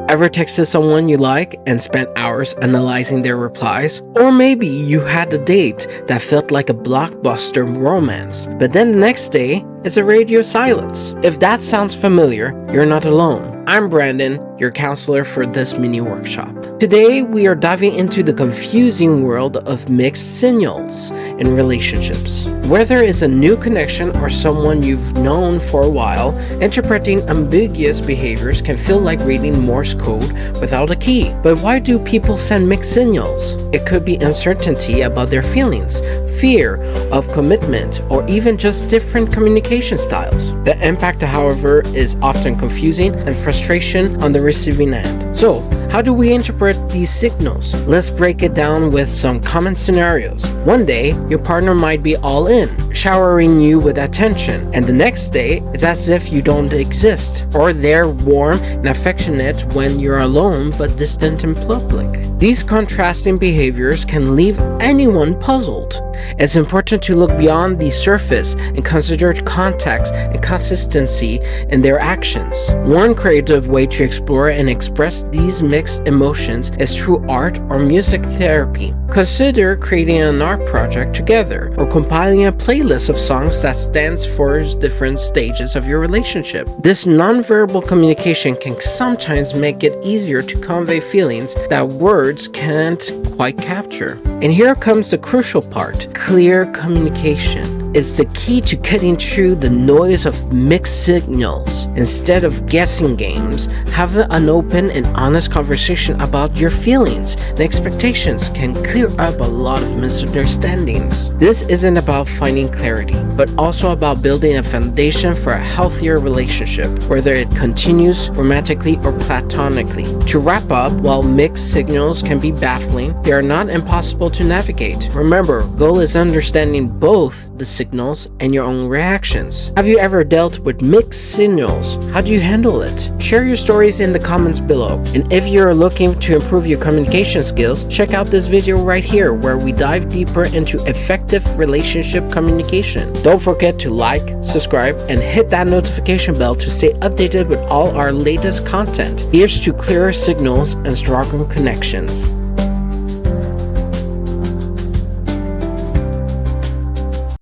Ever texted someone you like and spent hours analyzing their replies? Or maybe you had a date that felt like a blockbuster romance, but then the next day, it's a radio silence. If that sounds familiar, you're not alone. I'm Brandon, your counselor for this mini workshop. Today, we are diving into the confusing world of mixed signals in relationships. Whether it's a new connection or someone you've known for a while, interpreting ambiguous behaviors can feel like reading Morse code without a key. But why do people send mixed signals? It could be uncertainty about their feelings, fear of commitment, or even just different communication styles. The impact, however, is often confusing and frustration on the receiving end. So, how do we interpret these signals? Let's break it down with some common scenarios. One day, your partner might be all in, showering you with attention, and the next day, it's as if you don't exist, or they're warm and affectionate when you're alone but distant in public. These contrasting behaviors can leave anyone puzzled. It's important to look beyond the surface and consider context and consistency in their actions. One creative way to explore and express these mixed emotions is through art or music therapy. Consider creating an art project together or compiling a playlist of songs that stands for different stages of your relationship. This nonverbal communication can sometimes make it easier to convey feelings that words can't quite capture. And here comes the crucial part. Clear communication is the key to cutting through the noise of mixed signals. Instead of guessing games, have an open and honest conversation about your feelings and expectations can clear up a lot of misunderstandings. This isn't about finding clarity, but also about building a foundation for a healthier relationship, whether it continues romantically or platonically. To wrap up, while mixed signals can be baffling, they are not impossible to navigate. Remember, goal is understanding both the signals and your own reactions. Have you ever dealt with mixed signals? How do you handle it? Share your stories in the comments below. And if you're looking to improve your communication skills, check out this video right here where we dive deeper into effective relationship communication. Don't forget to like, subscribe, and hit that notification bell to stay updated with all our latest content. Here's to clearer signals and stronger connections.